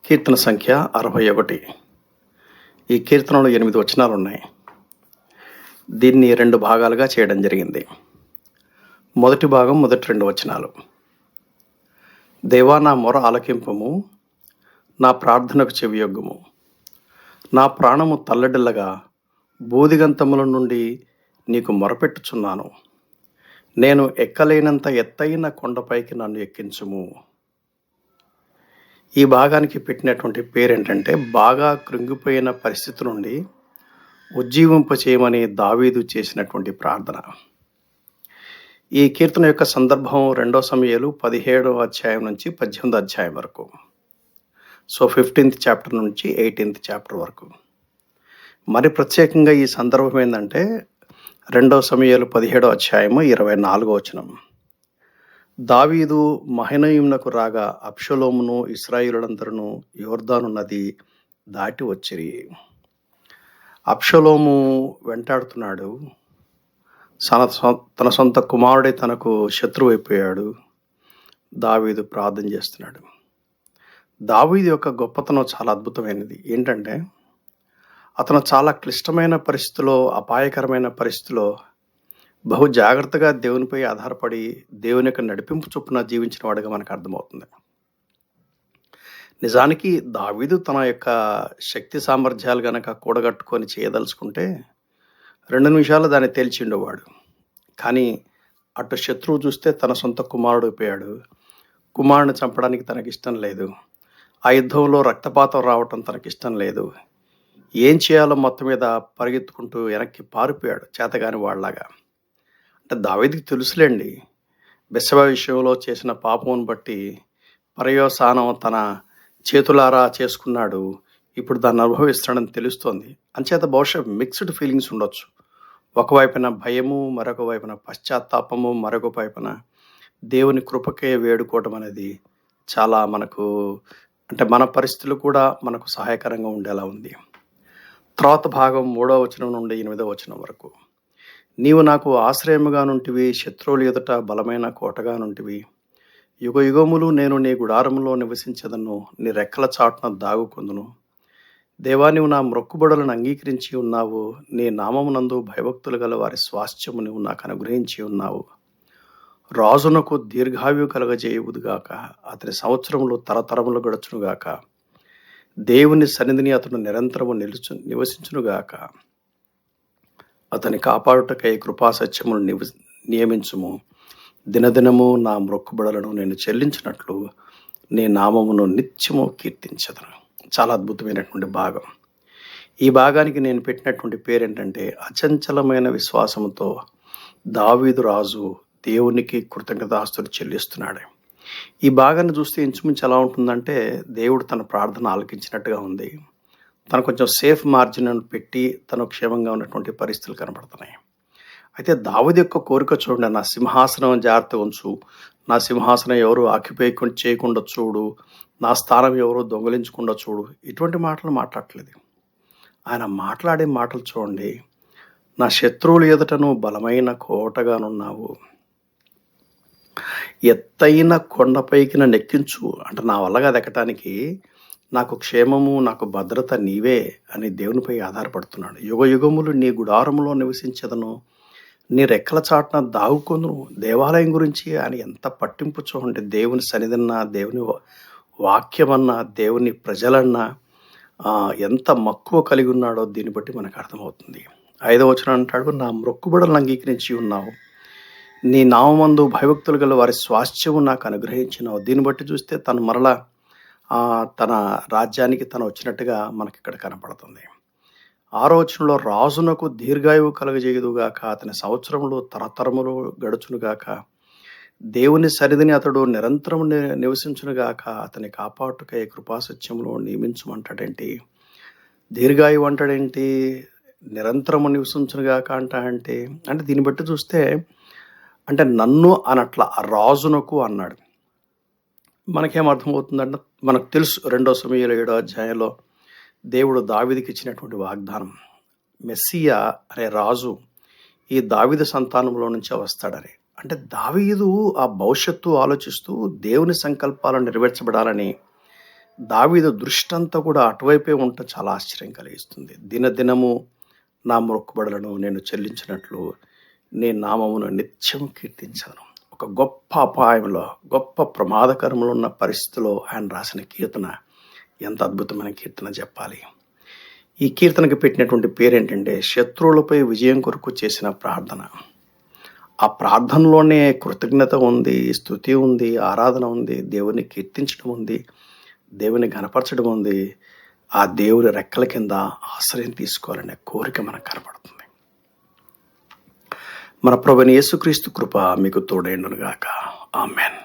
కీర్తన సంఖ్య 61. ఈ కీర్తనలో 8 వచనాలు ఉన్నాయి. దీన్ని 2 భాగాలుగా చేయడం జరిగింది. మొదటి భాగం మొదటి 2 వచనాలు. దేవా, నా మొర ఆలకింపుము, నా ప్రార్థనకు చెవియొగ్గుము. నా ప్రాణము తల్లడిల్లగా బూదిగంతముల నుండి నీకు మొరపెట్టుచున్నాను. నేను ఎక్కలేనంత ఎత్తైన కొండపైకి నన్ను ఎక్కించుము. ఈ భాగానికి పెట్టినటువంటి పేరేంటంటే, బాగా కృంగిపోయిన పరిస్థితి నుండి ఉజ్జీవింపచేయమని దావీదు చేసినటువంటి ప్రార్థన. ఈ కీర్తన యొక్క సందర్భం 2 సమూయేలు 17వ అధ్యాయం నుంచి 18వ అధ్యాయం వరకు. సో 15th చాప్టర్ నుంచి 18th చాప్టర్ వరకు. మరి ప్రత్యేకంగా ఈ సందర్భం ఏంటంటే 2 సమూయేలు 17వ అధ్యాయము 24వ వచనం. దావీదు మహనయీమునకు రాగా అబ్షలోమును ఇశ్రాయేలులందరూ యోర్దాను నది దాటి వచ్చిరి. అబ్షలోము వెంటాడుతున్నాడు. తన సొంత కుమారుడే తనకు శత్రువు అయిపోయాడు. దావీదు ప్రార్థన చేస్తున్నాడు. దావీదు యొక్క గొప్పతనం చాలా అద్భుతమైనది. ఏంటంటే, అతను చాలా క్లిష్టమైన పరిస్థితిలో, అపాయకరమైన పరిస్థితిలో బహు జాగ్రత్తగా దేవునిపై ఆధారపడి దేవుని యొక్క నడిపింపు చొప్పున జీవించిన వాడుగా మనకు అర్థమవుతుంది. నిజానికి దావీదు తన యొక్క శక్తి సామర్థ్యాలు గనక కూడగట్టుకొని చేయదలుచుకుంటే 2 నిమిషాలు దాన్ని తేల్చిండేవాడు. కానీ అటు శత్రువు చూస్తే తన సొంత కుమారుడు అయిపోయాడు. కుమారుడిని చంపడానికి తనకిష్టం లేదు. ఆ యుద్ధంలో రక్తపాతం రావటం తనకిష్టం లేదు. ఏం చేయాలో మొత్తం మీద పరిగెత్తుకుంటూ వెనక్కి పారిపోయాడు చేతగాని వాళ్ళలాగా. అంటే దావీదుకి తెలుసులేండి, బెత్షెబా విషయంలో చేసిన పాపమును బట్టి పర్యవసానం తన చేతులారా చేసుకున్నాడు. ఇప్పుడు దాన్ని అనుభవిస్తాడని తెలుస్తోంది. అంచేత బహుశా మిక్స్డ్ ఫీలింగ్స్ ఉండొచ్చు. ఒకవైపున భయము, మరొక వైపున పశ్చాత్తాపము, మరొక వైపున దేవుని కృపకే వేడుకోవడం అనేది చాలా మనకు, అంటే మన పరిస్థితులు కూడా మనకు సహాయకరంగా ఉండేలా ఉంది. తర్వాత భాగం 3వ వచనం నుండి 8వ వచనం వరకు. నీవు నాకు ఆశ్రయముగా నుంటివి, శత్రువుల ఎదుట బలమైన కోటగా నుంటివి. యుగ యుగములు నేను నీ గుడారములో నివసించదను, నీ రెక్కల చాటున దాగుకొందును. దేవా, నీవు నా మొక్కుబడులను అంగీకరించి ఉన్నావు. నీ నామమునందు భయభక్తులు గల వారి స్వాస్థ్యము నీవు నాకు అనుగ్రహించి ఉన్నావు. రాజునకు దీర్ఘాయు కలగజేయుదుగాక, అతని సంవత్సరములు తరతరములు గడుచునుగాక. దేవుని సన్నిధిని అతను నిరంతరము నివసించునుగాక. అతని కాపాడుటకై కృపాసత్యమును నియమించుము. దినదినము నా మొక్కుబడులను నేను చెల్లించినట్లు నీ నామమును నిత్యము కీర్తించదను. చాలా అద్భుతమైనటువంటి భాగం. ఈ భాగానికి నేను పెట్టినటువంటి పేరేంటంటే, అచంచలమైన విశ్వాసముతో దావీదు రాజు దేవునికి కృతజ్ఞతాస్తులు చెల్లిస్తున్నాడు. ఈ భాగాన్ని చూస్తే ఇంచుమించు ఎలా ఉంటుందంటే, దేవుడు తన ప్రార్థన ఆలకించినట్టుగా ఉంది. తను కొంచెం సేఫ్ మార్జిన్ అని పెట్టి తను క్షేమంగా ఉన్నటువంటి పరిస్థితులు కనబడుతున్నాయి. అయితే దావీదు యొక్క కోరిక చూడండి, నా సింహాసనం జాగ్రత్త ఉంచు, నా సింహాసనం ఎవరు ఆక్యుపై చేయకుండా చూడు, నా స్థానం ఎవరు దొంగలించకుండా చూడు. ఇటువంటి మాటలు మాట్లాడట్లేదు. ఆయన మాట్లాడే మాటలు చూడండి, నా శత్రువుల ఎదుటను బలమైన కోటగానున్నావు, ఎత్తైన కొండపైకి నన్ను ఎక్కించు. అంటే నా వల్లగా ఎక్కటానికి నాకు క్షేమము, నాకు భద్రత నీవే అని దేవునిపై ఆధారపడుతున్నాడు. యుగ యుగములు నీ గుడారములో నివసించదను, నీ రెక్కల చాటున దాగుకొందును. దేవాలయం గురించి ఆయన ఎంత పట్టింపు చూడండి. దేవుని సన్నిధన్నా, దేవుని వాక్యమన్నా, దేవుని ప్రజలన్నా ఎంత మక్కువ కలిగి ఉన్నాడో దీన్ని బట్టి మనకు అర్థమవుతుంది. 5వ వచనం అంటాడు, నా మొక్కుబడులను అంగీకరించి ఉన్నావు, నీ నామందు భయభక్తులు గల వారి స్వాస్థ్యము నాకు అనుగ్రహించినావు. దీన్ని బట్టి చూస్తే తను మరలా తన రాజ్యానికి తను వచ్చినట్టుగా మనకి ఇక్కడ కనపడుతుంది. 6వ వచనంలో, రాజునకు దీర్ఘాయువు కలగజేయుదుగాక, అతని సంవత్సరములు తరతరములు గడుచునుగాక. దేవుని సన్నిధిని అతడు నిరంతరము నివసించునుగాక. అతని కాపాటుకై కృపాసత్యములు నియమించమంటాడేంటి? దీర్ఘాయువు అంటాడేంటి? నిరంతరము నివసించునుగాక అంటే దీన్ని బట్టి చూస్తే, అంటే నన్ను అనట్ల రాజునకు అన్నాడు. మనకేం అర్థమవుతుందంటే, మనకు తెలుసు 2 సమూయేలు 7వ అధ్యాయంలో దేవుడు దావీదుకి ఇచ్చినటువంటి వాగ్దానం, మెస్సియా అనే రాజు ఈ దావీదు సంతానంలో నుంచే వస్తాడని. అంటే దావీదు ఆ భవిష్యత్తు ఆలోచిస్తూ దేవుని సంకల్పాలను నెరవేర్చబడాలని దావీదు దృష్టంతా కూడా అటువైపే ఉండటం చాలా ఆశ్చర్యం కలిగిస్తుంది. దినదినము నా మొక్కుబడులను నేను చెల్లించినట్లు నీ నామమును నిత్యం కీర్తించను. ఒక గొప్ప అపాయంలో, గొప్ప ప్రమాదకరంలో ఉన్న పరిస్థితిలో ఆయన రాసిన కీర్తన ఎంత అద్భుతమైన కీర్తన చెప్పాలి. ఈ కీర్తనకి పెట్టినటువంటి పేరేంటంటే శత్రువులపై విజయం కొరకు చేసిన ప్రార్థన. ఆ ప్రార్థనలోనే కృతజ్ఞత ఉంది, స్తుతి ఉంది, ఆరాధన ఉంది, దేవుని కీర్తించడం ఉంది, దేవుని ఘనపరచడం ఉంది. ఆ దేవుని రెక్కల కింద ఆశ్రయం తీసుకోవాలనే కోరిక మనకు కనపడుతుంది. మన ప్రభువైన యేసుక్రీస్తు కృప మీకు తోడైండును గాక. ఆమేన్.